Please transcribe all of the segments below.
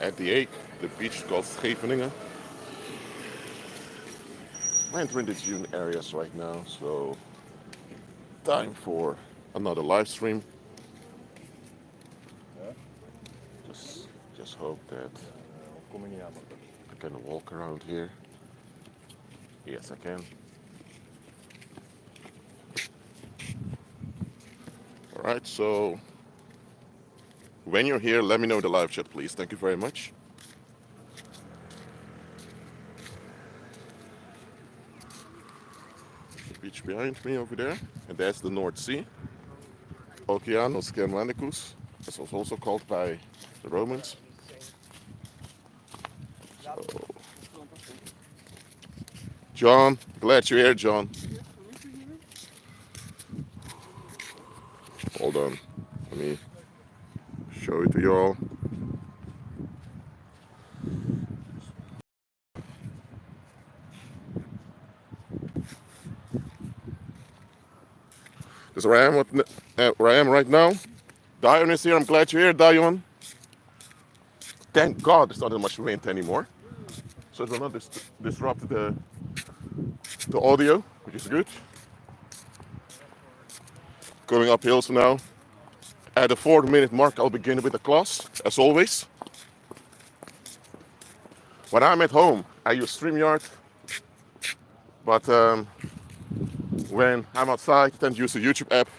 at the Hague. The beach is called Scheveningen. We're entering the dune areas right now, so time for another live stream. Just hope that I can walk around here. Yes, I can. All right, so when you're here, let me know in the live chat, please. Thank you very much. The beach behind me over there, and that's the North Sea. Oceanos Germanicus, as was also called by the Romans. So, John, glad you're here, John. Hold on, let me show it to y'all. This is where I am right now. Dion is here. I'm glad you're here, Dion. Thank God there's not that much wind anymore, so it will not disrupt the audio, which is good. Going up hills now. At the 4-minute mark, I'll begin with the class, as always. When I'm at home, I use StreamYard, but when I'm outside, I tend to use the YouTube app.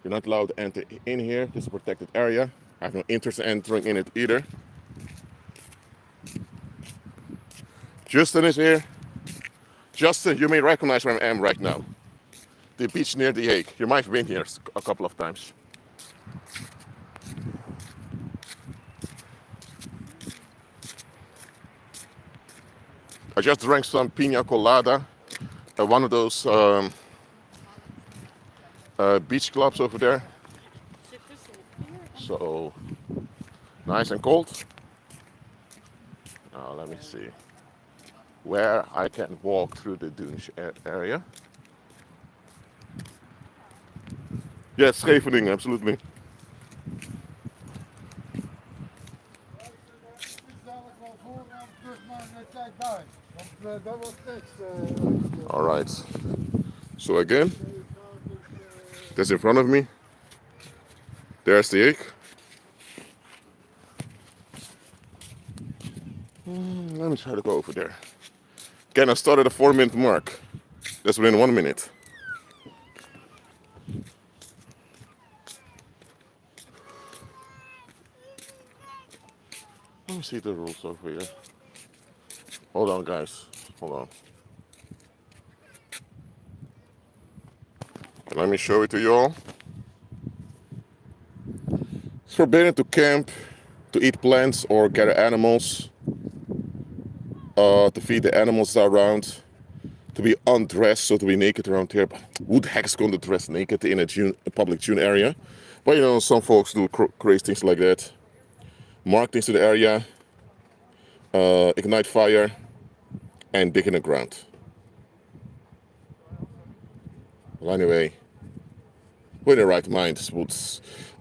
You're not allowed to enter in here. This is a protected area. I have no interest in entering in it either. Justin is here. Justin, you may recognize where I am right now. The beach near the Hague. You might have been here a couple of times. I just drank some pina colada at one of those beach clubs over there. So nice and cold. Now let me see where I can walk through the dunes area. Yes, Scheveningen, absolutely. All right. So again, that's in front of me. There's the Hague. Let me try to go over there. Again, I started a 4-minute mark. That's within 1 minute. Let me see the rules over here. Hold on, guys. Hold on. Let me show it to you all. It's forbidden to camp, to eat plants or gather animals, to feed the animals around, to be undressed, so to be naked around here. But who the heck is going to dress naked in a public dune area? But you know, some folks do crazy things like that. Mark things to the area, ignite fire, and dig in the ground. Well, anyway, with the right mind would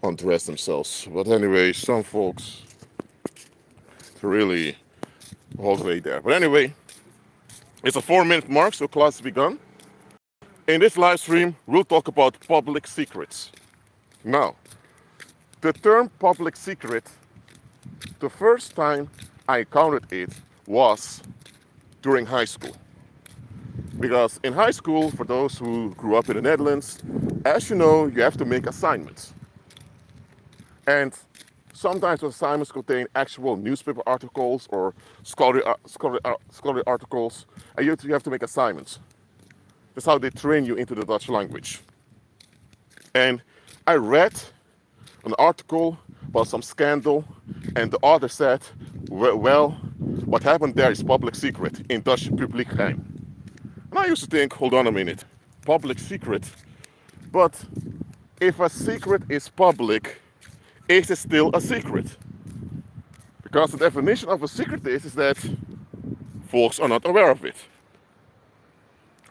undress themselves. But anyway, some folks really all the way there. But anyway, it's a 4-minute mark, so class has begun. In this live stream, we'll talk about public secrets. Now, the term public secret, the first time I encountered it was during high school. Because in high school, for those who grew up in the Netherlands, as you know, you have to make assignments. And sometimes those assignments contain actual newspaper articles or scholarly articles, and you have to make assignments. That's how they train you into the Dutch language. And I read an article about some scandal, and the author said, well, what happened there is public secret, in Dutch publiek geheim. And I used to think, hold on a minute, public secret? But if a secret is public, is it still a secret? Because the definition of a secret is that folks are not aware of it.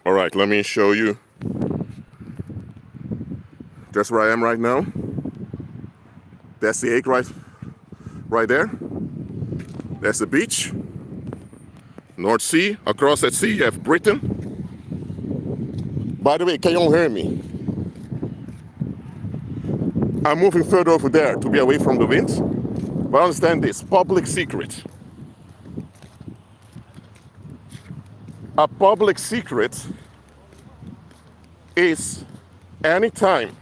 All right, let me show you. That's where I am right now. That's the Hague right there. That's the beach. North Sea. Across that sea, you have Britain. By the way, can you all hear me? I'm moving further over there to be away from the wind. But understand this, public secret. A public secret is anytime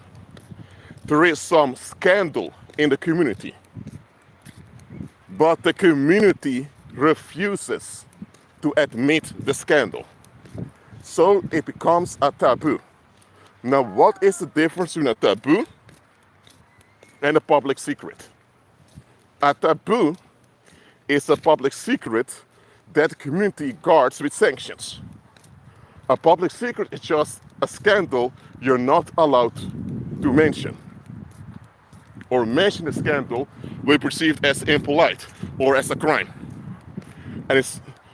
there is some scandal in the community, but the community refuses to admit the scandal. So it becomes a taboo. Now, what is the difference between a taboo and a public secret? A taboo is a public secret that the community guards with sanctions. A public secret is just a scandal you're not allowed to mention. Or mention the scandal will be perceived as impolite or as a crime. And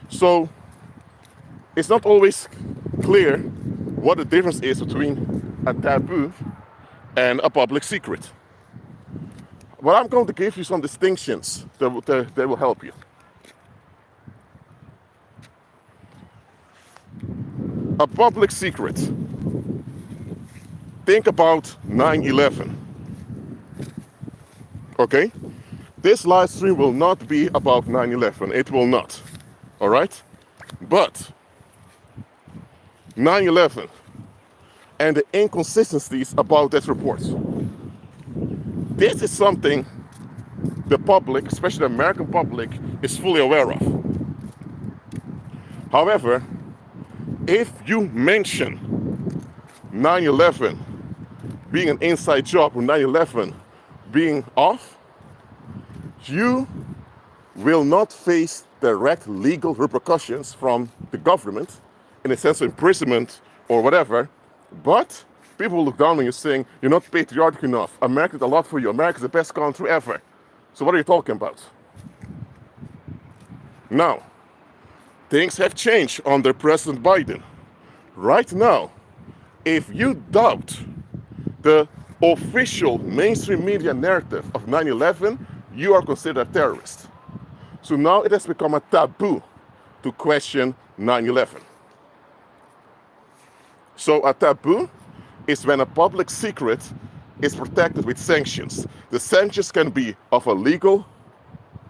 so it's not always clear what the difference is between a taboo and a public secret. But I'm going to give you some distinctions that will help you. A public secret. Think about 9/11. Okay? This live stream will not be about 9/11. It will not. All right? But 9/11 and the inconsistencies about that report. This is something the public, especially the American public, is fully aware of. However, if you mention 9/11 being an inside job or 9/11 being off, you will not face direct legal repercussions from the government in a sense of imprisonment or whatever, but people will look down on you saying, you're not patriotic enough. America did a lot for you. America is the best country ever. So what are you talking about? Now, things have changed under President Biden. Right now, if you doubt the official mainstream media narrative of 9/11, you are considered a terrorist. So now it has become a taboo to question 9/11. So a taboo is when a public secret is protected with sanctions. The sanctions can be of a legal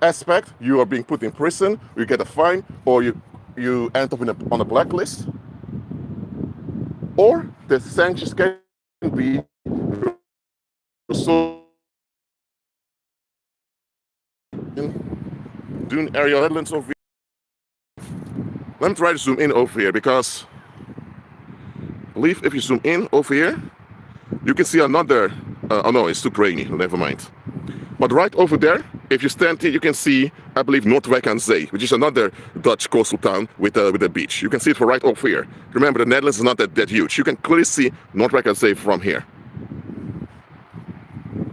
aspect. You are being put in prison, you get a fine, or you end up on a blacklist. Or the sanctions can be so doing aerial headlands over here. Let me try to zoom in over here because I believe if you zoom in over here, you can see another, oh no, it's too grainy, never mind. But right over there, if you stand here, you can see, I believe, Noordwijk aan Zee, which is another Dutch coastal town with a beach. You can see it from right over here. Remember, the Netherlands is not that huge. You can clearly see Noordwijk aan Zee from here.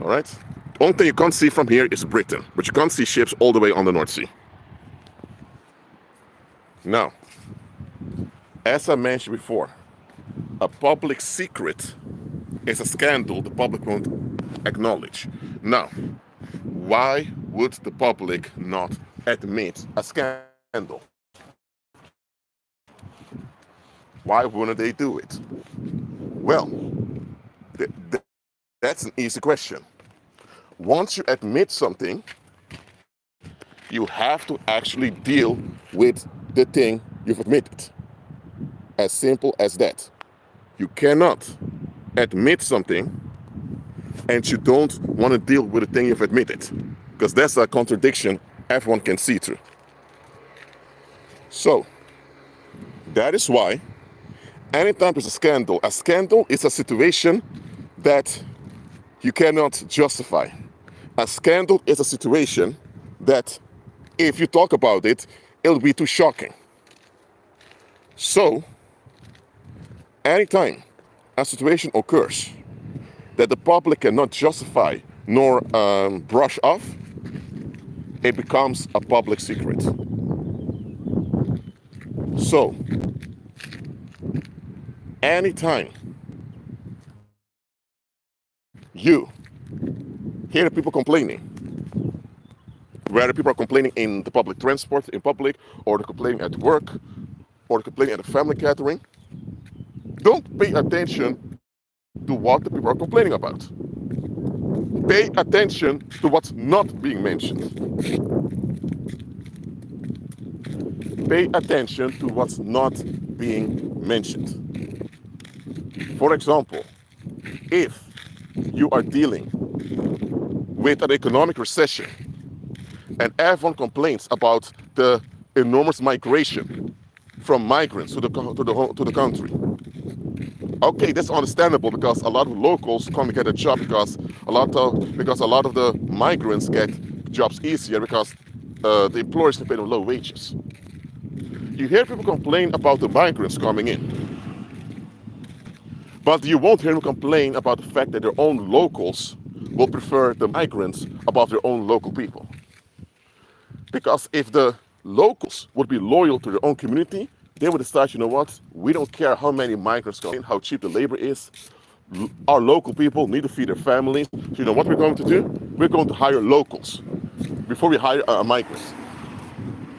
All right? The only thing you can't see from here is Britain, but you can't see ships all the way on the North Sea. Now, as I mentioned before, a public secret is a scandal the public won't acknowledge. Now, why would the public not admit a scandal? Why wouldn't they do it? Well, that's an easy question. Once you admit something, you have to actually deal with the thing you've admitted. As simple as that. You cannot admit something and you don't want to deal with the thing you've admitted, because that's a contradiction everyone can see through. So, that is why anytime there's a scandal is a situation that you cannot justify. A scandal is a situation that if you talk about it, it'll be too shocking. So, anytime a situation occurs that the public cannot justify nor brush off, it becomes a public secret. So, anytime you hear people complaining Whether people are complaining in the public transport, in public, or they're complaining at work, or they're complaining at a family gathering, don't pay attention to what the people are complaining about. Pay attention to what's not being mentioned. Pay attention to what's not being mentioned. For example, if you are dealing with an economic recession and everyone complains about the enormous migration from migrants to the country, okay, that's understandable because a lot of locals come to get a job because a lot of the migrants get jobs easier because the employers can pay them low wages. You hear people complain about the migrants coming in, but you won't hear them complain about the fact that their own locals will prefer the migrants above their own local people. Because if the locals would be loyal to their own community, they would decide, you know what, we don't care how many migrants come in, how cheap the labor is. Our local people need to feed their families. So you know what we're going to do? We're going to hire locals before we hire migrants.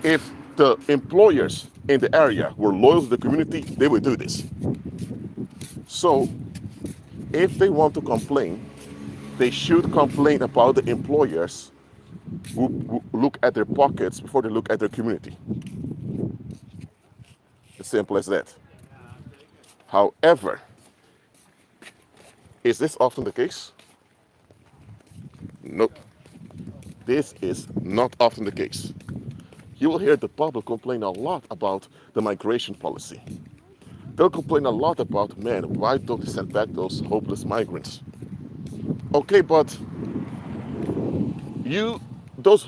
If the employers in the area were loyal to the community, they would do this. So if they want to complain, they should complain about the employers who look at their pockets before they look at their community. As simple as that. However, is this often the case? Nope. This is not often the case. You will hear the public complain a lot about the migration policy. They'll complain a lot about, man, why don't they send back those hopeless migrants? Okay, but those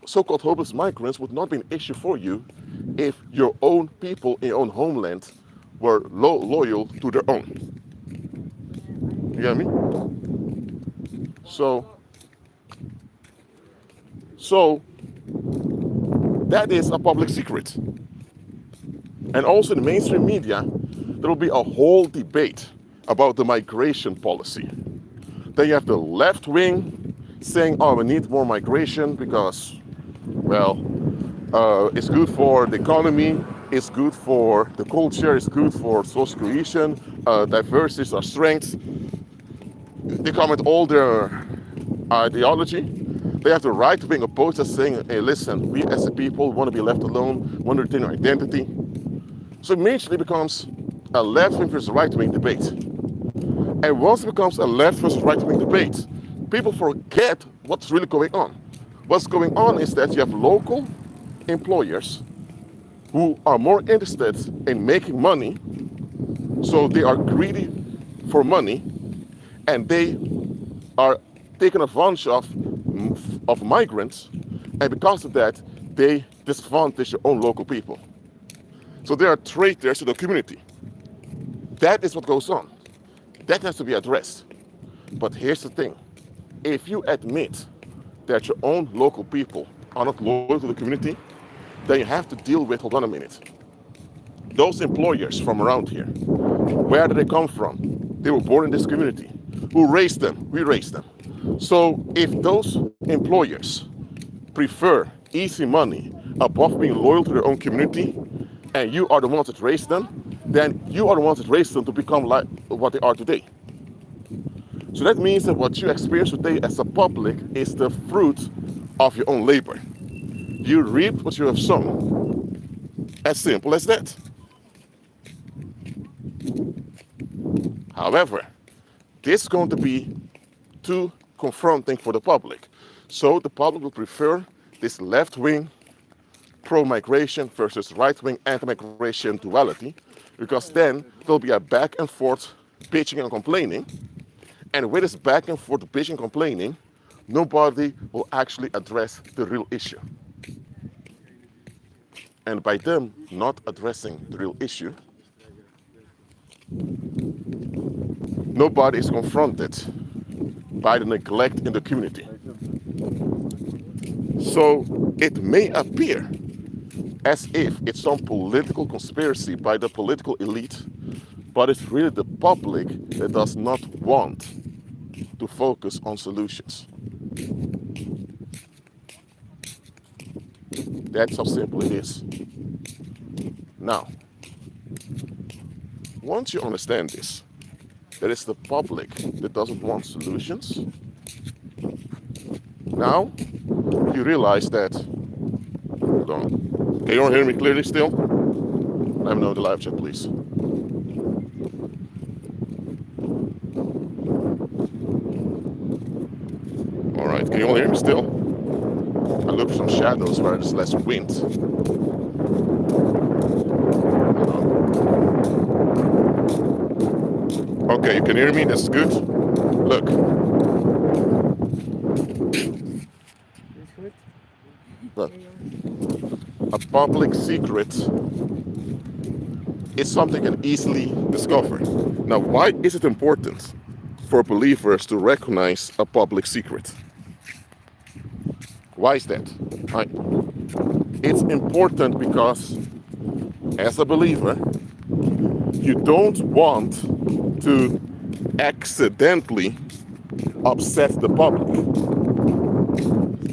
so-called hopeless migrants would not be an issue for you if your own people in your own homeland were loyal to their own. You get me? So that is a public secret. And also in the mainstream media, there will be a whole debate about the migration policy. Then you have the left wing saying, oh, we need more migration because, well, it's good for the economy, it's good for the culture, it's good for social cohesion, diversity is our strength. They come with all their ideology. They have the right wing opposers saying, hey, listen, we as a people want to be left alone, want to retain our identity. So it immediately becomes a left wing versus right wing debate. And once it becomes a left versus right wing debate, people forget what's really going on. What's going on is that you have local employers who are more interested in making money, so they are greedy for money, and they are taking advantage of migrants, and because of that, they disadvantage their own local people. So they are traitors to the community. That is what goes on. That has to be addressed. But here's the thing. If you admit that your own local people are not loyal to the community, then you have to deal with, hold on a minute, those employers from around here. Where did they come from? They were born in this community. Who raised them? We raised them. So if those employers prefer easy money above being loyal to their own community, and you are the ones that raised them, then you are the ones that raised them to become like what they are today. So that means that what you experience today as a public is the fruit of your own labor. You reap what you have sown. As simple as that. However, this is going to be too confronting for the public. So the public will prefer this left-wing pro-migration versus right-wing anti-migration duality, because then there'll be a back and forth bitching and complaining. And with this back and forth bitching and complaining, nobody will actually address the real issue. And by them not addressing the real issue, nobody is confronted by the neglect in the community. So it may appear as if it's some political conspiracy by the political elite, but it's really the public that does not want to focus on solutions. That's how simple it is. Now, once you understand this, that it's the public that doesn't want solutions, now you realize that, hold on, can you all hear me clearly still? Let me know in the live chat, please. All right, can you all hear me still? I look for some shadows where there's less wind. Okay, you can hear me, that's good. Look. Look. A public secret is something you can easily discover. Now, why is it important for believers to recognize a public secret? Why is that? Right. It's important because as a believer, you don't want to accidentally upset the public.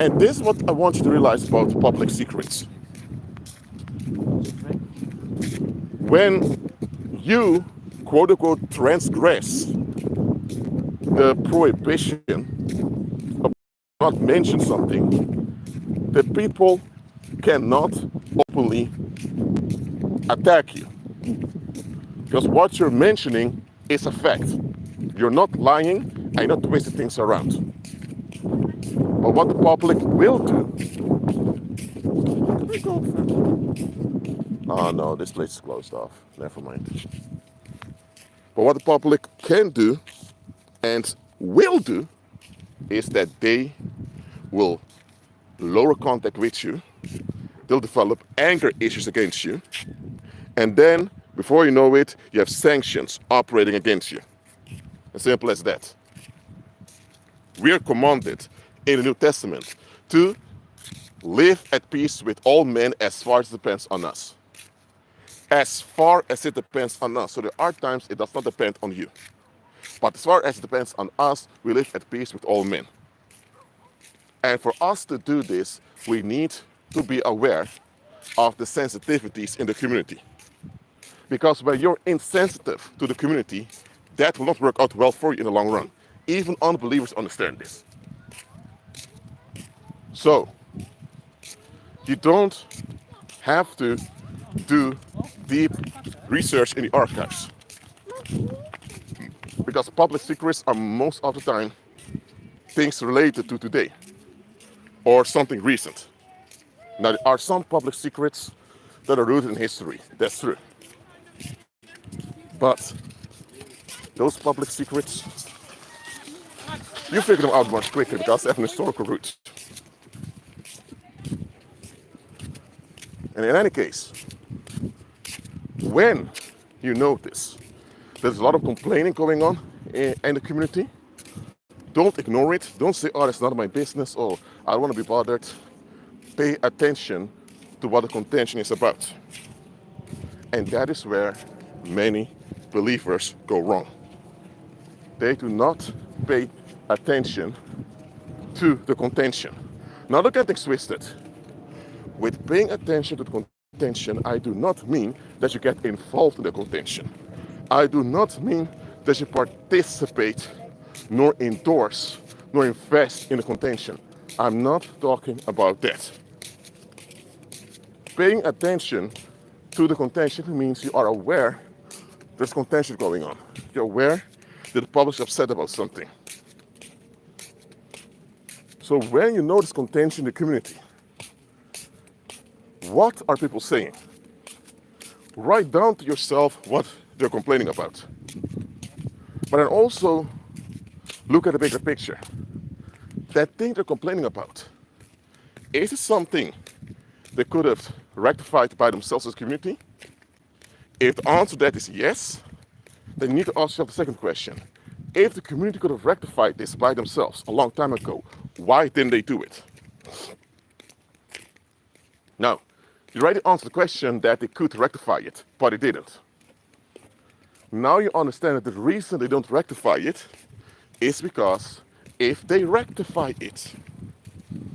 And this is what I want you to realize about public secrets. When you, quote unquote, transgress the prohibition of not mention something, the people cannot openly attack you. Because what you're mentioning is a fact. You're not lying and you're not twisting things around. But what the public will do... Oh no, this place is closed off. Never mind. But what the public can do and will do is that they will lower contact with you. They'll develop anger issues against you. And then, before you know it, you have sanctions operating against you. As simple as that. We are commanded in the New Testament to live at peace with all men as far as it depends on us. As far as it depends on us. So there are times it does not depend on you. But as far as it depends on us, we live at peace with all men. And for us to do this, we need to be aware of the sensitivities in the community. Because when you're insensitive to the community, that will not work out well for you in the long run. Even unbelievers understand this. So, you don't have to do deep research in the archives. Because public secrets are most of the time things related to today or something recent. Now, there are some public secrets that are rooted in history. That's true. But those public secrets, you figure them out much quicker because they have an historical root. And in any case, when you notice there's a lot of complaining going on in the community, don't ignore it. Don't say, oh, that's not my business, or I don't want to be bothered. Pay attention to what the contention is about. And that is where many believers go wrong. They do not pay attention to the contention. Now look at things twisted. With paying attention to the contention, I do not mean that you get involved in the contention. I do not mean that you participate, nor endorse, nor invest in the contention. I'm not talking about that. Paying attention to the contention means you are aware there's contention going on. You're aware that the public is upset about something. So when you notice contention in the community, what are people saying? Write down to yourself what they're complaining about. But then also look at the bigger picture. That thing they're complaining about, is it something they could have rectified by themselves as a community? If the answer to that is yes, then you need to ask yourself the second question. If the community could have rectified this by themselves a long time ago, why didn't they do it? Now, you already answered the question that they could rectify it, but they didn't. Now you understand that the reason they don't rectify it is because if they rectify it,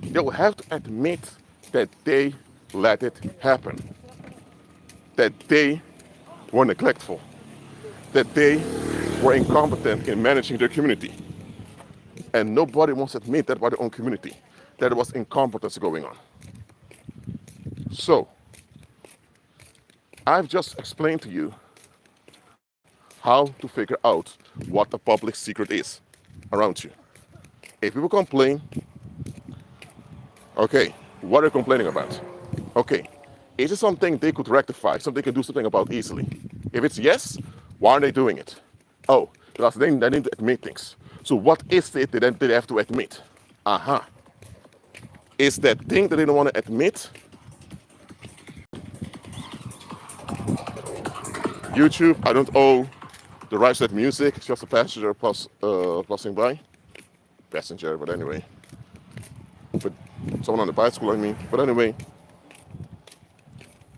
they will have to admit that they let it happen. That they were neglectful, that they were incompetent in managing their community. And nobody wants to admit that by their own community, that there was incompetence going on. So, I've just explained to you how to figure out what a public secret is around you. If people complain, okay, what are they complaining about? Okay, is it something they could rectify, something they can do something about easily? If it's yes, why aren't they doing it? Oh, because they need to admit things. So what is it that they have to admit? Aha. Is that thing that they don't want to admit? YouTube, I don't owe the rights to that music. It's just a passenger passing by. Passenger, but anyway. But someone on the bicycle, I mean. But anyway,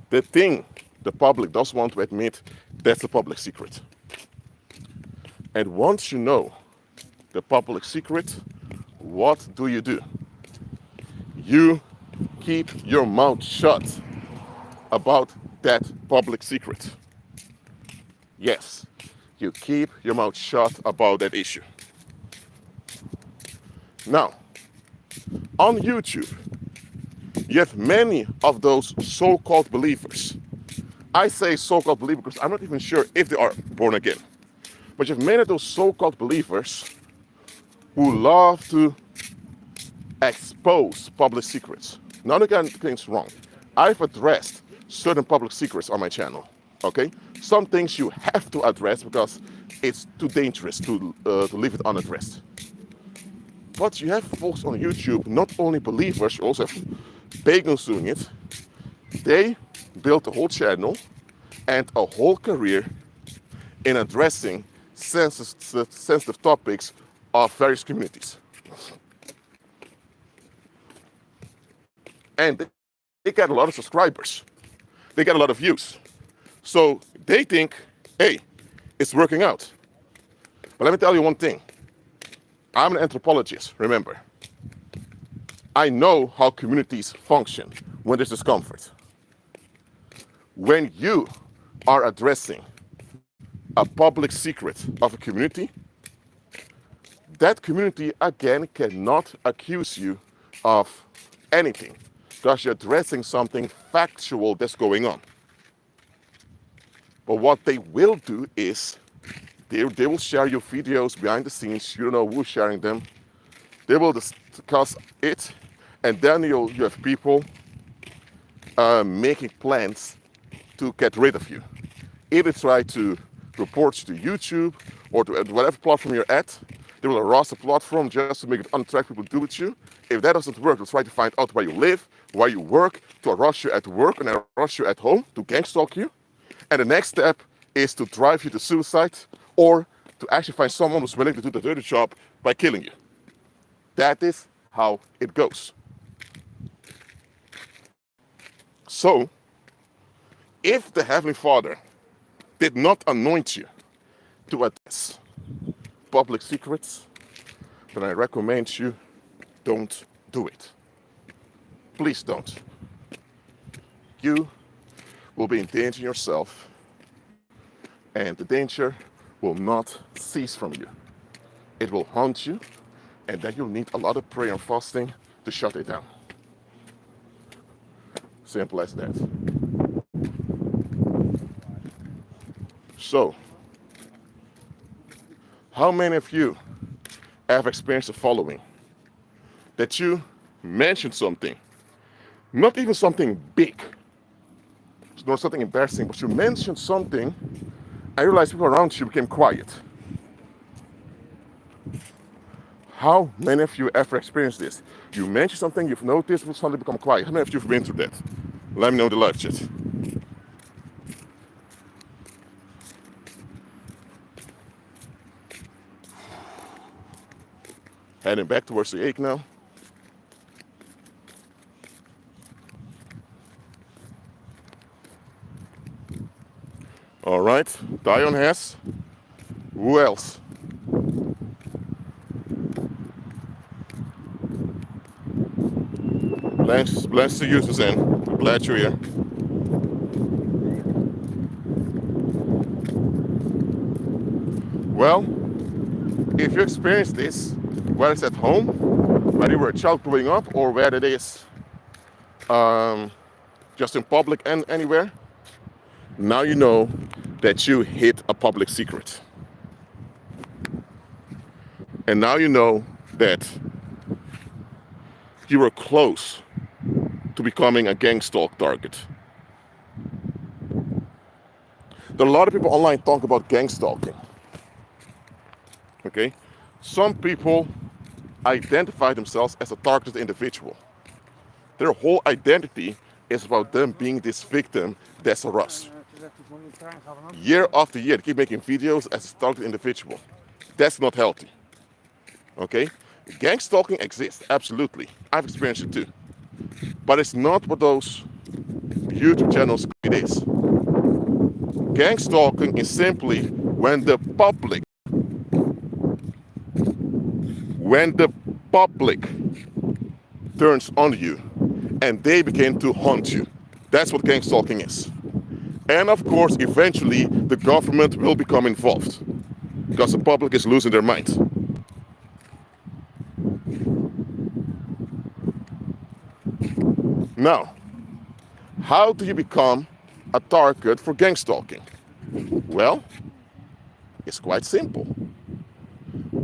the thing the public does want to admit, that's a public secret. And once you know the public secret, what do? You keep your mouth shut about that public secret. Yes, you keep your mouth shut about that issue. Now, on YouTube, you have many of those so-called believers. I say so-called believers because I'm not even sure if they are born again. But you have many of those so-called believers who love to expose public secrets. Now, don't get things wrong. I've addressed certain public secrets on my channel, okay? Some things you have to address because it's too dangerous to leave it unaddressed. But you have folks on YouTube, not only believers, you also have pagans doing it. They built a whole channel and a whole career in addressing sensitive topics of various communities. And they get a lot of subscribers. They get a lot of views. So they think, hey, it's working out. But let me tell you one thing. I'm an anthropologist, remember. I know how communities function when there's discomfort. When you are addressing a public secret of a community, that community again cannot accuse you of anything because you're addressing something factual that's going on. But what they will do is they will share your videos behind the scenes. You don't know who's sharing them. They will discuss it, and then you have people making plans to get rid of you. Either try to report you to YouTube or to whatever platform you're at. They will harass the platform just to make it unattractive to do with you. If that doesn't work, they'll try to find out where you live, where you work, to harass you at work and harass you at home, to gang stalk you. And the next step is to drive you to suicide or to actually find someone who's willing to do the dirty job by killing you. That is how it goes. So, if the Heavenly Father did not anoint you to address public secrets, then I recommend you don't do it. Please don't. You will be endangering yourself, and the danger will not cease from you. It will haunt you, and then you'll need a lot of prayer and fasting to shut it down. Simple as that. So, how many of you have experienced the following? That you mentioned something, not even something big, it's not something embarrassing, but you mentioned something, I realized people around you became quiet. How many of you ever experienced this? You mention something, you've noticed, people suddenly become quiet. How many of you have been through that? Let me know in the live chat. Heading back towards the egg now. All right, Dion has. Who else? Bless to you, Suzanne. Glad you're here. Well, if you experience this, whether it's at home, whether you were a child growing up, or whether it is just in public and anywhere, now you know that you hit a public secret. And now you know that you were close to becoming a gang stalk target. There are a lot of people online talk about gang stalking. Okay? Some people identify themselves as a targeted individual. Their whole identity is about them being this victim that's harassed. Year after year, they keep making videos as a targeted individual. That's not healthy. Okay? Gang stalking exists, absolutely. I've experienced it too. But it's not what those YouTube channels claim it is. Gang stalking is simply when the public turns on you and they begin to hunt you. That's what gang stalking is. And of course, eventually, the government will become involved because the public is losing their mind. Now, how do you become a target for gang stalking? Well, it's quite simple.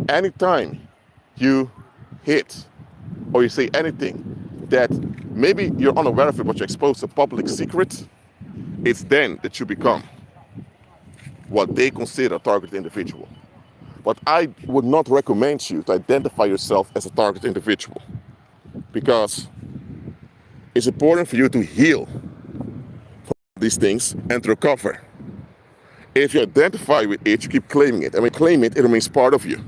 Anytime you hit or you say anything that maybe you're unaware of it, but you expose a public secret, it's then that you become what they consider a target individual. But I would not recommend you to identify yourself as a target individual because it's important for you to heal from these things and to recover. If you identify with it, you keep claiming it. And when you claim it, it remains part of you.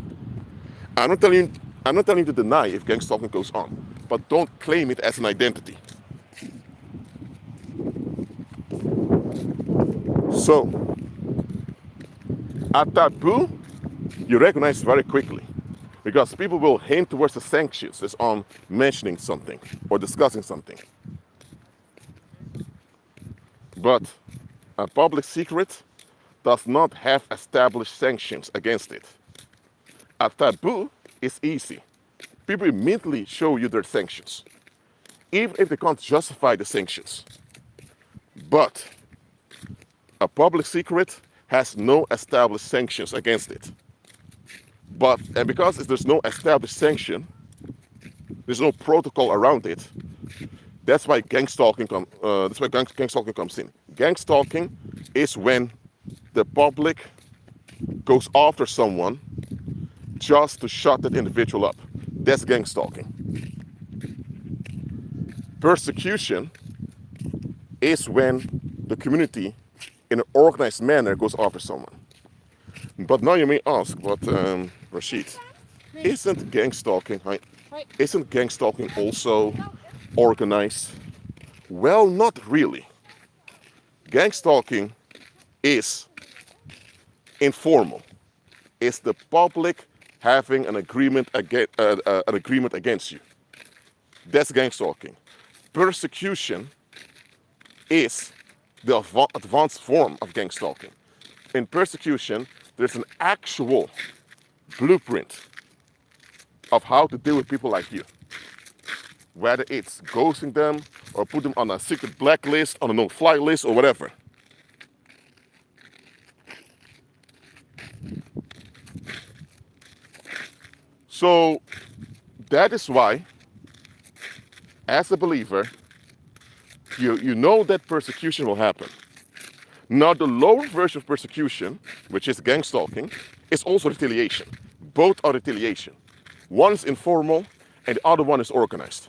I'm not telling you to deny if gang stalking goes on, but don't claim it as an identity. So, a taboo, you recognize very quickly because people will hint towards the sanctions as on mentioning something or discussing something. But a public secret does not have established sanctions against it. A taboo is easy. People immediately show you their sanctions, even if they can't justify the sanctions. But a public secret has no established sanctions against it. And because there's no established sanction, there's no protocol around it. That's why gang stalking comes in. Gang stalking is when the public goes after someone just to shut that individual up. That's gang stalking. Persecution is when the community, in an organized manner, goes after someone. But now you may ask, but Rashid, isn't gang stalking also organized? Well, not really. Gang stalking is informal. It's the public having an agreement against you. That's gang stalking. Persecution is the advanced form of gang stalking. In persecution, there's an actual blueprint of how to deal with people like you. Whether it's ghosting them or put them on a secret blacklist, on a no-fly list, or whatever. So that is why, as a believer, you know that persecution will happen. Now, the lower version of persecution, which is gang stalking, is also retaliation. Both are retaliation. One is informal and the other one is organized.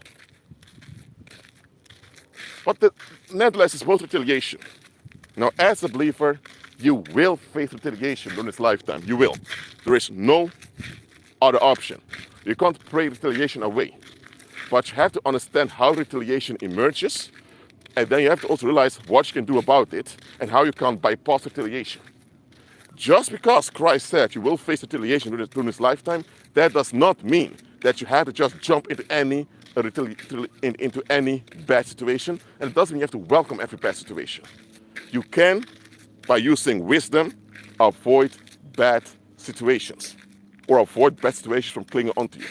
But nevertheless, it's both retaliation. Now, as a believer, you will face retaliation during this lifetime. You will. There is no other option. You can't pray retaliation away. But you have to understand how retaliation emerges, and then you have to also realize what you can do about it and how you can bypass retaliation. Just because Christ said you will face retaliation during this lifetime, that does not mean that you have to just jump into any bad situation, and it doesn't mean you have to welcome every bad situation. You can, by using wisdom, avoid bad situations, or avoid bad situations from clinging onto you.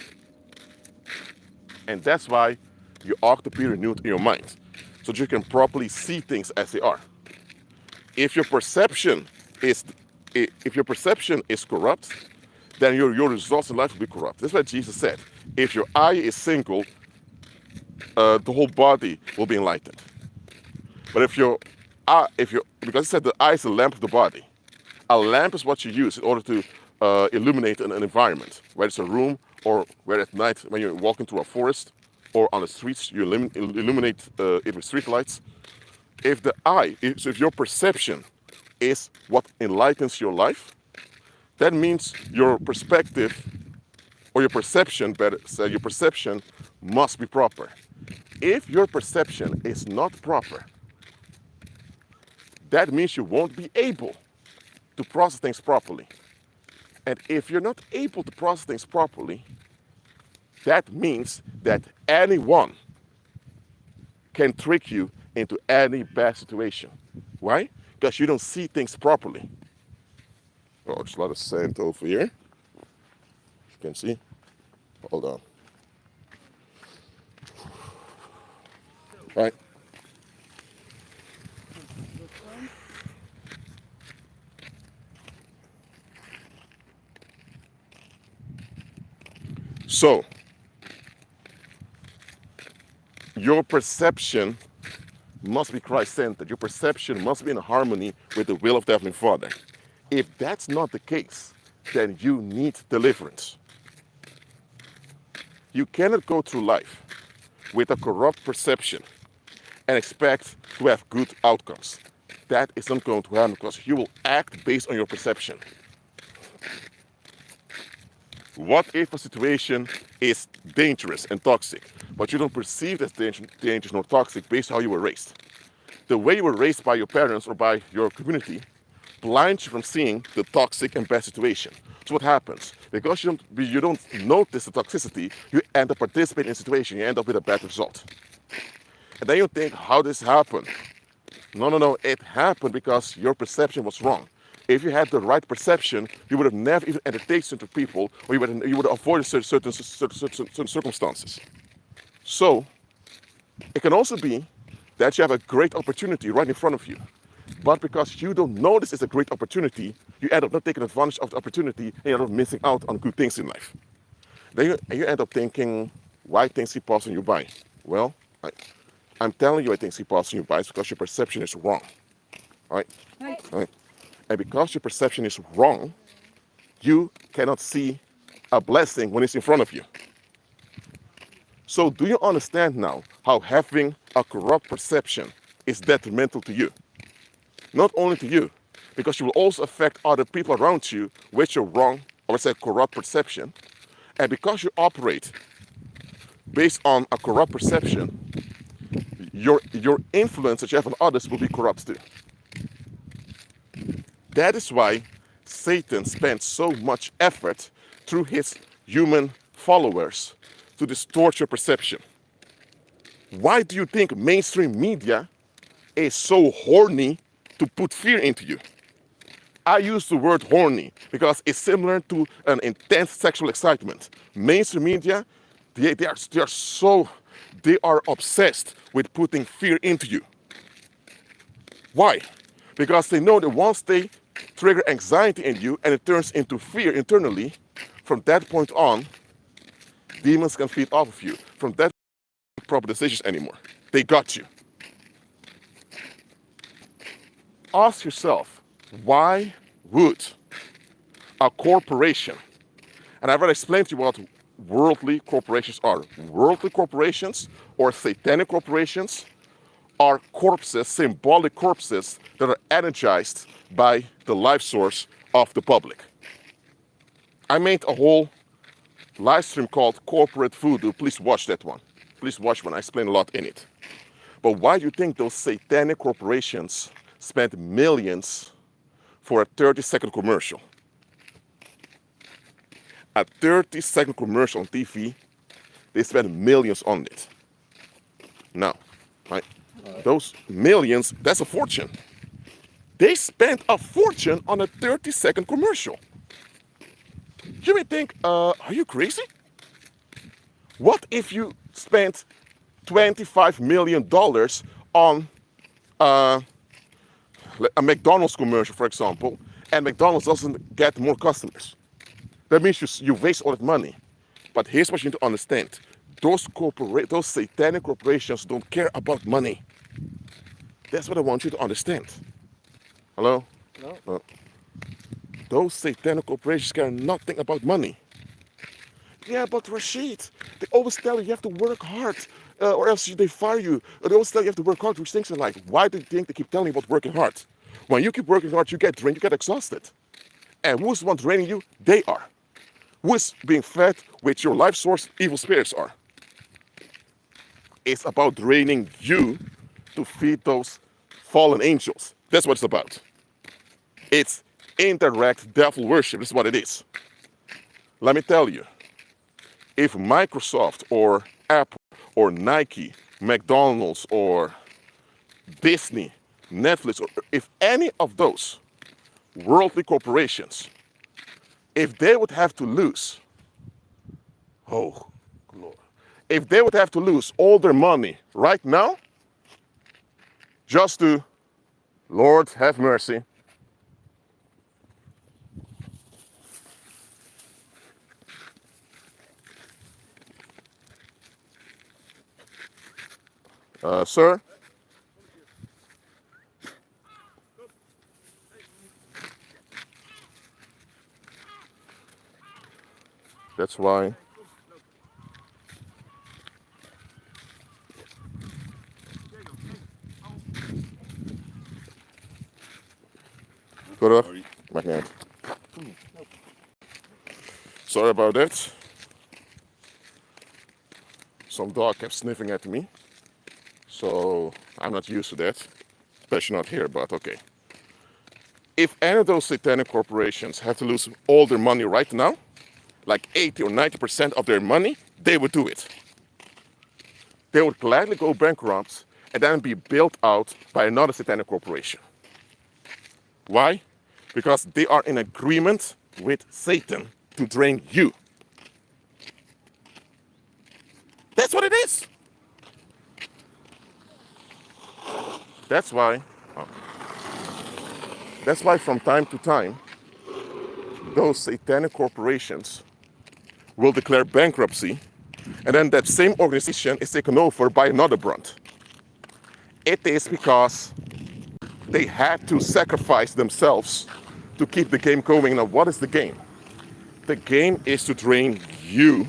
And that's why you ought to be renewed in your mind, so that you can properly see things as they are. If your perception is corrupt, then your results in life will be corrupt. That's what Jesus said. If your eye is single, the whole body will be enlightened. But because he said the eye is the lamp of the body. A lamp is what you use in order to illuminate an environment, whether it's a room or where at night when you're walking through a forest or on the streets, you illuminate it with street lights. If your perception is what enlightens your life, that means your perspective, or your perception, better say, your perception must be proper. If your perception is not proper, that means you won't be able to process things properly. And if you're not able to process things properly, that means that anyone can trick you into any bad situation. Why? Because you don't see things properly. Oh, there's a lot of sand over here. You can see. Hold on. Right. So, your perception must be Christ-centered. Your perception must be in harmony with the will of the Heavenly Father. If that's not the case, then you need deliverance. You cannot go through life with a corrupt perception and expect to have good outcomes. That is not going to happen because you will act based on your perception. What if a situation is dangerous and toxic, but you don't perceive it as dangerous nor toxic based on how you were raised? The way you were raised by your parents or by your community blinds you from seeing the toxic and bad situation. So what happens? Because you don't notice the toxicity, you end up participating in a situation, you end up with a bad result. And then you think, how this happened? No, it happened because your perception was wrong. If you had the right perception, you would have never even entertained certain people, or you would have avoided certain circumstances. So, it can also be that you have a great opportunity right in front of you. But because you don't notice it's a great opportunity, you end up not taking advantage of the opportunity and you end up missing out on good things in life. Then you end up thinking, why things keep passing you by? Well, I'm telling you why things keep passing you by. It's because your perception is wrong. All right? All right. And because your perception is wrong, you cannot see a blessing when it's in front of you. So do you understand now how having a corrupt perception is detrimental to you? Not only to you, because you will also affect other people around you with your wrong, or let's say corrupt perception. And because you operate based on a corrupt perception, your influence that you have on others will be corrupt too. That is why Satan spends so much effort through his human followers to distort your perception. Why do you think mainstream media is so horny to put fear into you? I use the word horny because it's similar to an intense sexual excitement. Mainstream media, they are obsessed with putting fear into you. Why? Because they know that once they trigger anxiety in you and it turns into fear internally, from that point on, demons can feed off of you. From that point, proper decisions anymore. They got you. Ask yourself, why would a corporation, and I've already explained to you what worldly corporations are. Worldly corporations or satanic corporations are corpses, symbolic corpses that are energized by the life source of the public. I made a whole live stream called Corporate Voodoo. Please watch that one. Please watch one. I explain a lot in it. But why do you think those satanic corporations spend millions for a 30-second commercial. A 30-second commercial on TV, they spend millions on it. Now, right, those millions, that's a fortune. They spent a fortune on a 30-second commercial. You may think, are you crazy? What if you spent $25 million on a McDonald's commercial, for example, and McDonald's doesn't get more customers? That means you waste all that money. But here's what you need to understand. Those satanic corporations don't care about money. That's what I want you to understand. Hello? No. Those satanic corporations care nothing about money. Yeah, but Rashid, they always tell you have to work hard or else they fire you. They always tell you have to work hard, which things in life. Why do you think they keep telling you about working hard? When you keep working hard, you get drained, you get exhausted. And who's the one draining you? They are. Who is being fed with your life source? Evil spirits are. It's about draining you to feed those fallen angels. That's what it's about. It's indirect devil worship. This is what it is. Let me tell you, if Microsoft or Apple or Nike, McDonald's or Disney, Netflix, or if any of those worldly corporations, if they would have to lose, oh, Lord, if they would have to lose all their money right now, just to, Lord, have mercy. Sir? That's why. Goed hoor. Maakt niet uit. Sorry about that. Some dog kept sniffing at me. So I'm not used to that. Especially not here, but okay. If any of those satanic corporations have to lose all their money right now, like 80 or 90% of their money, they would do it. They would gladly go bankrupt and then be built out by another satanic corporation. Why? Because they are in agreement with Satan to drain you. That's what it is. That's why from time to time, those satanic corporations will declare bankruptcy, and then that same organization is taken over by another brand. It is because they had to sacrifice themselves to keep the game going. Now, what is the game? The game is to drain you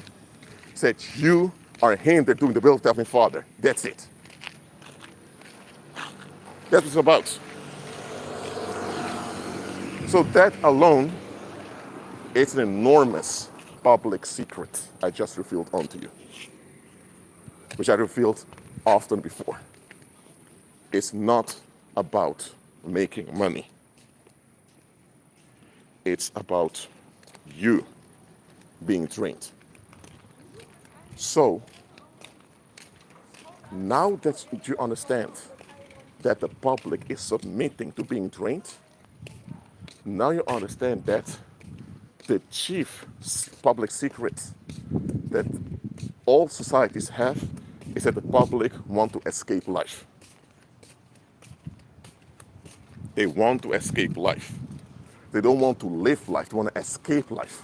so that you are hindered doing the will of the Heavenly Father. That's it. That's what it's about. So that alone, it's an enormous public secret I just revealed onto you, which I revealed often before. It's not about making money. It's about you being trained. So, now that you understand that the public is submitting to being trained, now you understand that the chief public secret that all societies have is that the public want to escape life. They want to escape life. They don't want to live life, they want to escape life.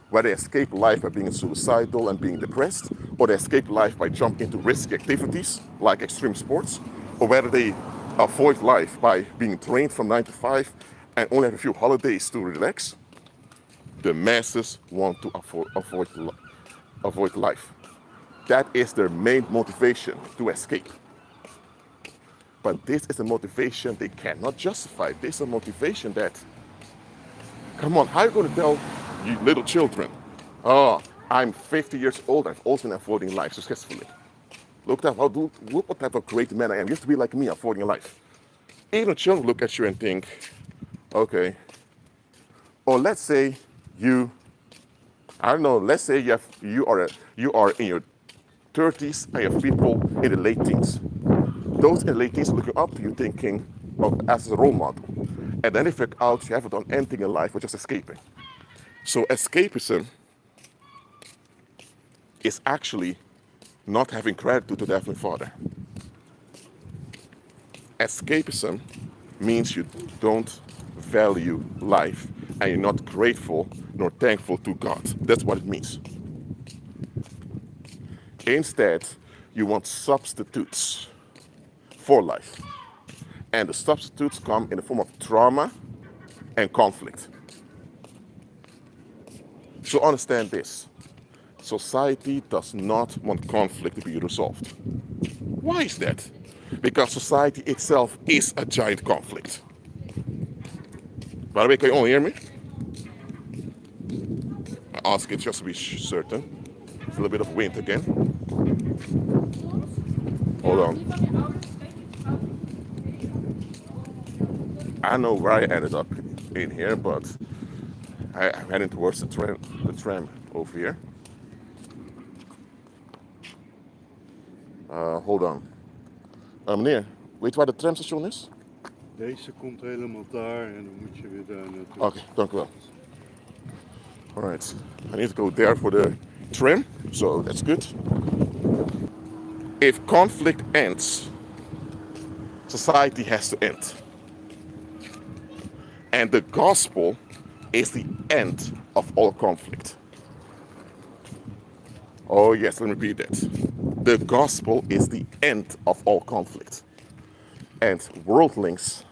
Whether they escape life by being suicidal and being depressed, or they escape life by jumping into risky activities like extreme sports, or whether they avoid life by being trained from 9 to 5 and only have a few holidays to relax, the masses want to avoid life. That is their main motivation, to escape. But this is a motivation they cannot justify. This is a motivation that, come on, how are you going to tell you little children, oh, I'm 50 years old, I've also been avoiding life successfully. Look at what type of great man I am. You have to be like me, avoiding life. Even children look at you and think, Okay. Or let's say you, I don't know, let's say you are in your 30s and you have people in the late teens. Those in the late teens looking up to you thinking of as a role model. And then they figure out you haven't done anything in life but just escaping. So escapism is actually not having gratitude to the Heavenly Father. Escapism means you don't value life and you're not grateful nor thankful to God. That's what it means. Instead, you want substitutes for life. And the substitutes come in the form of trauma and conflict. So understand this. Society does not want conflict to be resolved. Why is that? Because society itself is a giant conflict. By the way, can you all hear me? I ask it just to be certain. It's a little bit of wind again. Hold on. I know where I ended up in here, but I'm heading towards the tram over here. Hold on. Meneer, weet je waar de tramstation is? Deze komt helemaal daar en dan moet je weer daar naartoe. Oké, dank u wel. Alright, I need to go there for the tram, so that's good. If conflict ends, society has to end. And the gospel is the end of all conflict. Oh yes, let me repeat that. The gospel is the end of all conflict. And worldlings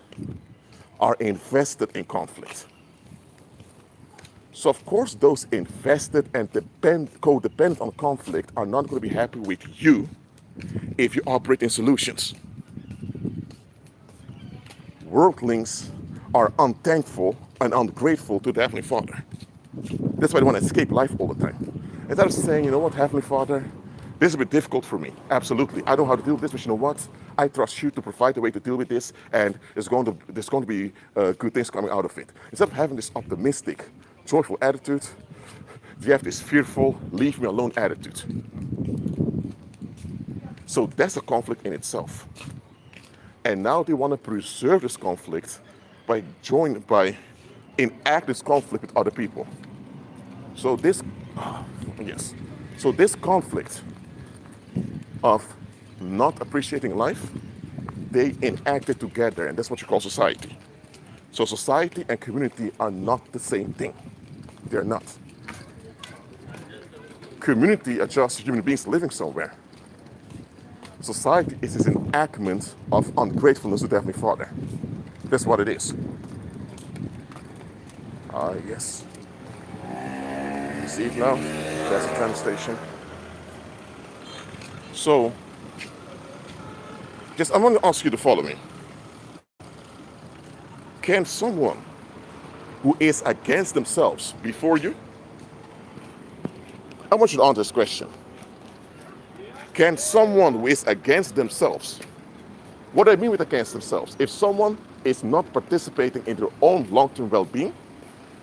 are invested in conflict. So of course those invested and codependent on conflict are not going to be happy with you if you operate in solutions. Worldlings are unthankful and ungrateful to the Heavenly Father. That's why they want to escape life all the time. Instead of saying, you know what, Heavenly Father, this is a bit difficult for me. Absolutely. I don't know how to deal with this, but you know what? I trust you to provide a way to deal with this, and there's going to be good things coming out of it. Instead of having this optimistic, joyful attitude, you have this fearful, leave me alone attitude. So that's a conflict in itself. And now they want to preserve this conflict by enact this conflict with other people. So this conflict of not appreciating life, they enact it together, and that's what you call society. So society and community are not the same thing. They're not. Community are just human beings living somewhere. Society is this enactment of ungratefulness to the Heavenly Father. That's what it is. Yes. You see it now? That's the tram station. So, I'm going to ask you the following. Can someone who is against themselves be for you? I want you to answer this question. Can someone who is against themselves, what do I mean with against themselves? If someone is not participating in their own long-term well-being,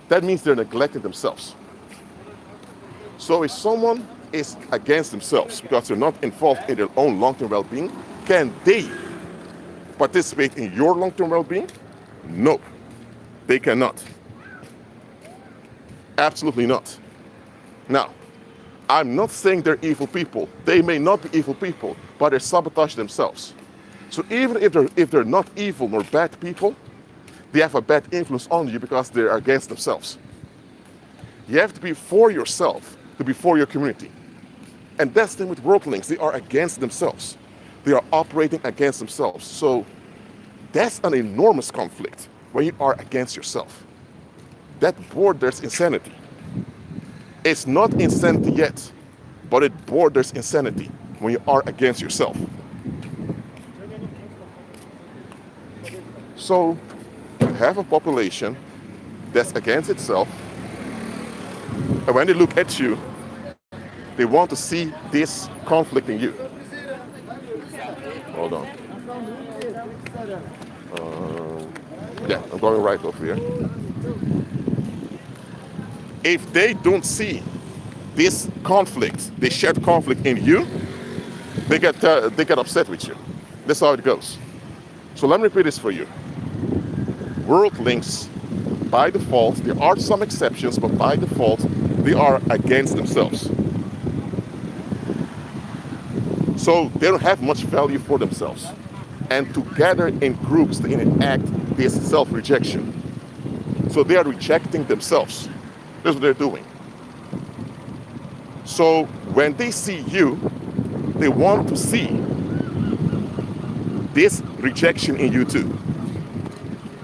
that means they're neglecting themselves. So if someone is against themselves because they're not involved in their own long-term well-being, can they participate in your long-term well-being? No, they cannot. Absolutely not. Now, I'm not saying they're evil people. They may not be evil people, but they sabotage themselves. So even if they're not evil nor bad people, they have a bad influence on you because they're against themselves. You have to be for yourself to be for your community. And that's the thing with worldlings. They are against themselves. They are operating against themselves. So that's an enormous conflict when you are against yourself. That borders insanity. It's not insanity yet, but it borders insanity when you are against yourself. So you have a population that's against itself, and when they look at you, they want to see this conflict in you. Hold on. Yeah, I'm going right over here. If they don't see this conflict, this shared conflict in you, they get upset with you. That's how it goes. So let me repeat this for you. Worldlings, by default, there are some exceptions, but by default, they are against themselves. So they don't have much value for themselves. And together in groups, they enact this self-rejection. So they are rejecting themselves. That's what they're doing. So when they see you, they want to see this rejection in you too.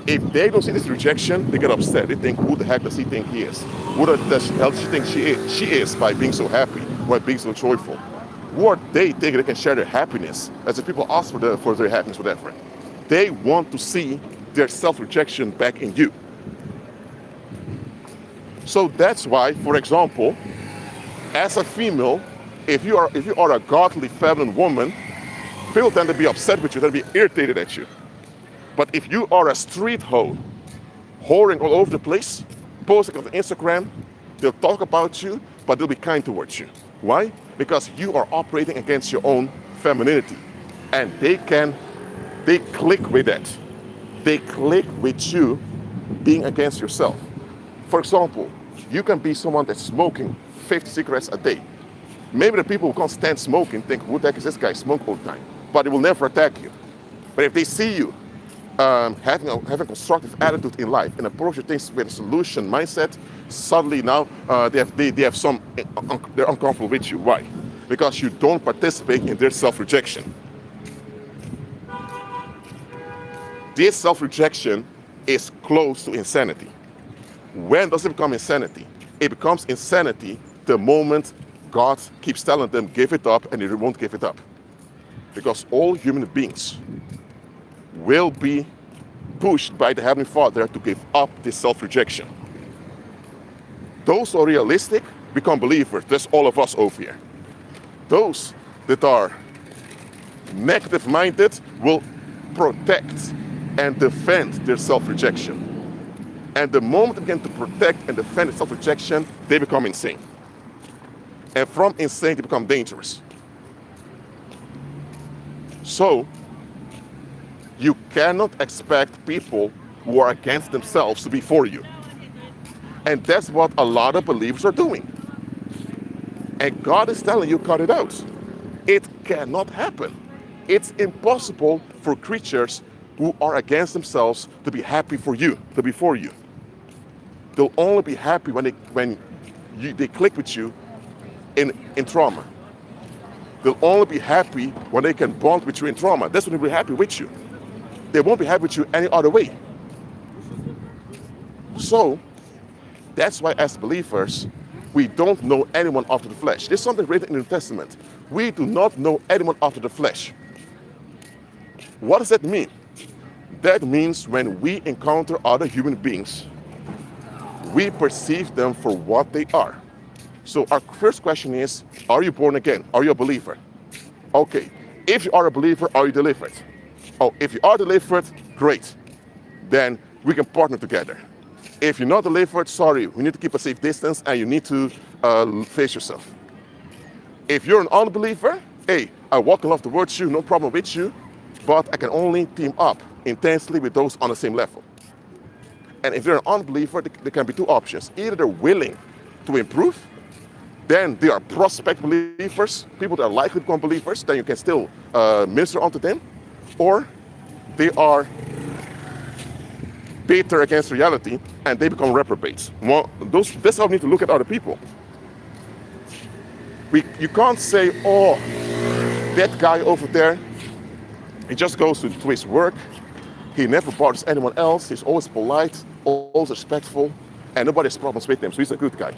If they don't see this rejection, they get upset. They think, who the heck does he think he is? Who the hell does she think she is by being so happy, by being so joyful? Who are they thinking they can share their happiness? As if people ask for their happiness, whatever. They want to see their self-rejection back in you. So that's why, for example, as a female, if you are a godly feminine woman, people tend to be upset with you, tend to be irritated at you. But if you are a street hoe, whoring all over the place, posting on Instagram, they'll talk about you, but they'll be kind towards you. Why? Because you are operating against your own femininity. And they click with that. They click with you being against yourself. For example, you can be someone that's smoking 50 cigarettes a day. Maybe the people who can't stand smoking think, who the heck is this guy smoke all the time? But they will never attack you. But if they see you having a constructive attitude in life and approaching things with a solution mindset, suddenly now they're uncomfortable with you. Why? Because you don't participate in their self-rejection. This self-rejection is close to insanity. When does it become insanity? It becomes insanity the moment God keeps telling them, give it up, and they won't give it up. Because all human beings will be pushed by the Heavenly Father to give up this self-rejection. Those who are realistic become believers. That's all of us over here. Those that are negative-minded will protect and defend their self-rejection. And the moment they begin to protect and defend their self-rejection, they become insane. And from insane, they become dangerous. So, you cannot expect people who are against themselves to be for you. And that's what a lot of believers are doing. And God is telling you, cut it out. It cannot happen. It's impossible for creatures who are against themselves to be happy for you, to be for you. They'll only be happy when they click with you in trauma. They'll only be happy when they can bond with you in trauma. That's when they'll be happy with you. They won't be happy with you any other way. So, that's why as believers, we don't know anyone after the flesh. There's something written in the New Testament. We do not know anyone after the flesh. What does that mean? That means when we encounter other human beings, we perceive them for what they are. So our first question is, are you born again? Are you a believer? Okay, if you are a believer, are you delivered? Oh, if you are delivered, great. Then we can partner together. If you're not delivered, sorry, we need to keep a safe distance and you need to face yourself. If you're an unbeliever, hey, I walk in love towards you, no problem with you, but I can only team up intensely with those on the same level. And if you're an unbeliever, there can be two options. Either they're willing to improve, then they are prospect believers, people that are likely to become believers, then you can still minister unto them, or they are bitter against reality and they become reprobates. Well, that's how we need to look at other people. You can't say, oh, that guy over there, he just goes to his work, he never bothers anyone else, he's always polite, always respectful, and nobody has problems with him, so he's a good guy.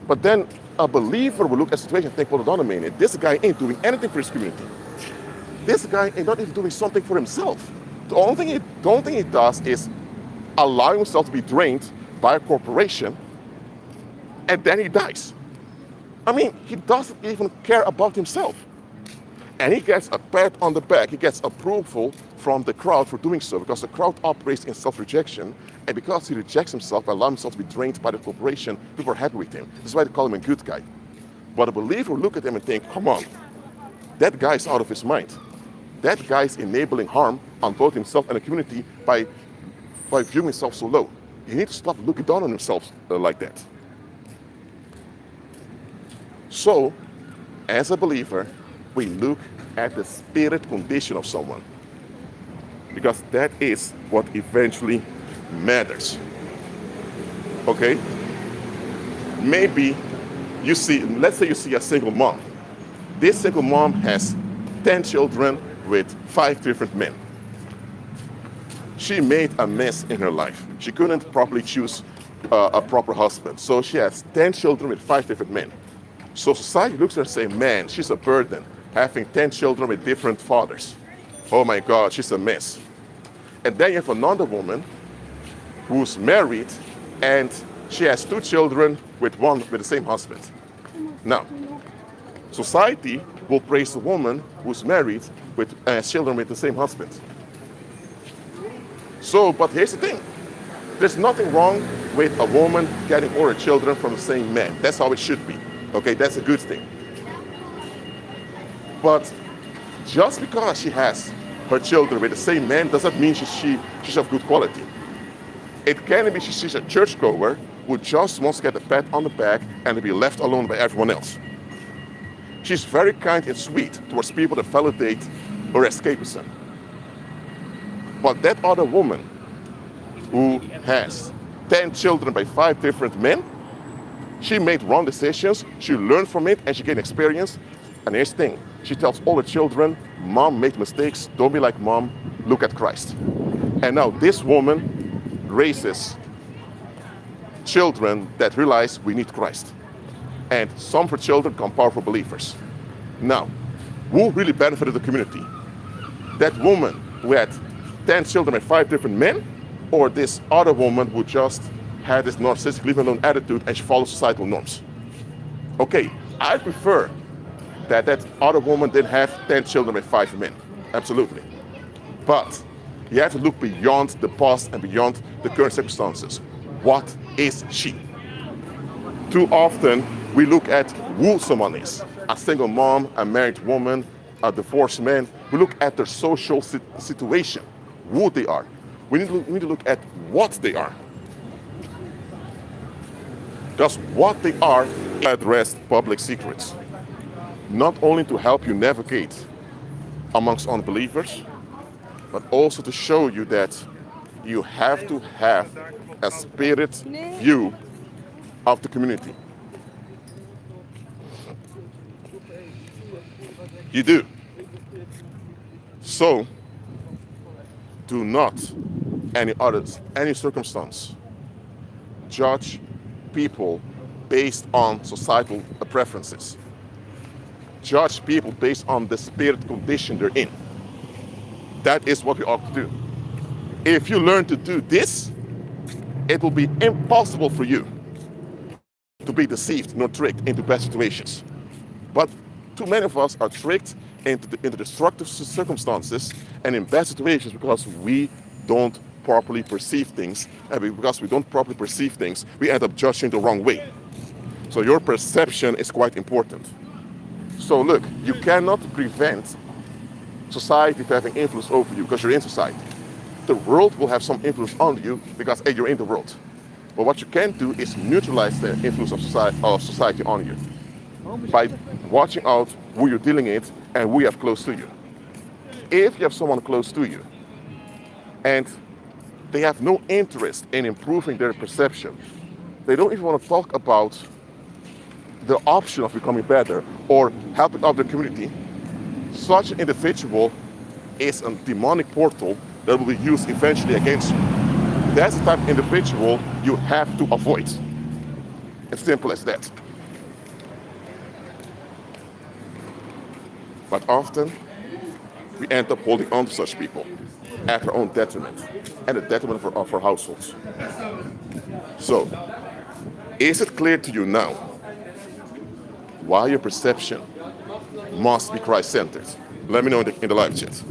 But then a believer will look at the situation and think, well, hold on a minute, this guy ain't doing anything for his community. This guy ain't not even doing something for himself. The only thing he does is allowing himself to be drained by a corporation, and then he dies. I mean, he doesn't even care about himself. And he gets a pat on the back, he gets approval from the crowd for doing so, because the crowd operates in self-rejection, and because he rejects himself by allowing himself to be drained by the corporation, people are happy with him. This is why they call him a good guy. But a believer will look at him and think, come on, that guy's out of his mind. That guy's enabling harm on both himself and the community by viewing himself so low. He needs to stop looking down on himself like that. So, as a believer, we look at the spirit condition of someone, because that is what eventually matters. Okay? Maybe you see, let's say you see a single mom. This single mom has 10 children with 5 different men. She made a mess in her life. She couldn't properly choose a proper husband. So she has 10 children with 5 different men. So society looks at her and says, man, she's a burden, having 10 children with different fathers. Oh my God, she's a mess. And then you have another woman who's married and she has 2 children with the same husband. Now, society will praise the woman who's married with children with the same husband. So, but here's the thing. There's nothing wrong with a woman getting all her children from the same man. That's how it should be. Okay, that's a good thing. But just because she has her children with the same man doesn't mean she's of good quality. It can be she's a churchgoer who just wants to get a pat on the back and to be left alone by everyone else. She's very kind and sweet towards people that validate her escapism. But that other woman who has 10 children by 5 different men, she made wrong decisions, she learned from it, and she gained experience. And here's the thing, she tells all the children, Mom made mistakes, don't be like Mom, look at Christ. And now this woman raises children that realize we need Christ. And some of her children become powerful believers. Now, who really benefited the community? That woman who had 10 children by 5 different men, or this other woman who just had this narcissistic leave alone attitude and she follows societal norms? Okay, I prefer that other woman didn't have 10 children by 5 men. Absolutely. But you have to look beyond the past and beyond the current circumstances. What is she? Too often, we look at who someone is. A single mom, a married woman, a divorced man. We look at their social situation, who they are. We need to look at what they are. Because what they are address public secrets. Not only to help you navigate amongst unbelievers, but also to show you that you have to have a spirit view of the community. You do. So, do not, any circumstance, judge people based on societal preferences. Judge people based on the spirit condition they're in. That is what we ought to do. If you learn to do this, it will be impossible for you to be deceived nor tricked into bad situations. But too many of us are tricked into destructive circumstances and in bad situations because we don't properly perceive things. And because we don't properly perceive things, we end up judging the wrong way. So your perception is quite important. So look, you cannot prevent society from having influence over you because you're in society. The world will have some influence on you because hey, you're in the world. But what you can do is neutralize the influence of society on you by watching out who you're dealing with and who you have close to you. If you have someone close to you and they have no interest in improving their perception, they don't even want to talk about the option of becoming better or helping out the community, such an individual is a demonic portal that will be used eventually against you. That's the type of individual you have to avoid. It's simple as that. But often, we end up holding on to such people at our own detriment and the detriment of our households. So, is it clear to you now why your perception must be Christ-centered? Let me know in the live chat.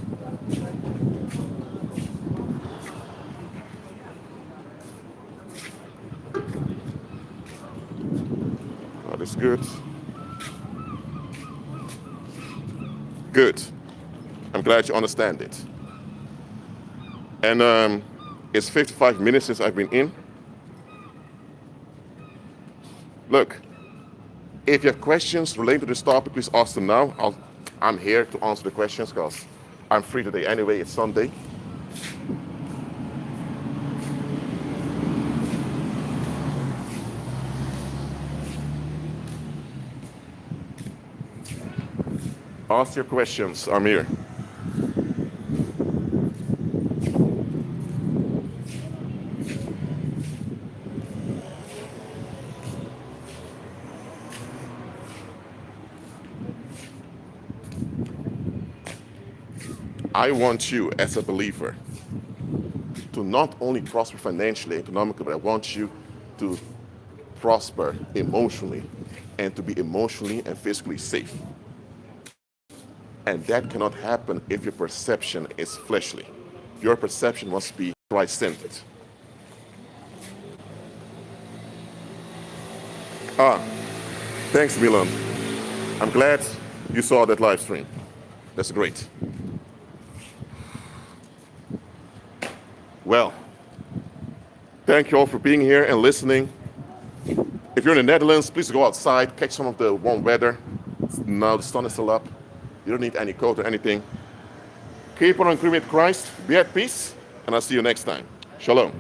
good. Good. I'm glad you understand it. And it's 55 minutes since I've been in. Look, if you have questions related to this topic, please ask them now. I'm here to answer the questions because I'm free today anyway. It's Sunday. Ask your questions. I'm here. I want you as a believer to not only prosper financially, economically, but I want you to prosper emotionally and to be emotionally and physically safe. And that cannot happen if your perception is fleshly. Your perception must be Christ-centered. Thanks, Milan. I'm glad you saw that live stream. That's great. Well, thank you all for being here and listening. If you're in the Netherlands, please go outside, catch some of the warm weather. Now the sun is still up. You don't need any coat or anything. Keep on agreeing with Christ, be at peace, and I'll see you next time. Shalom.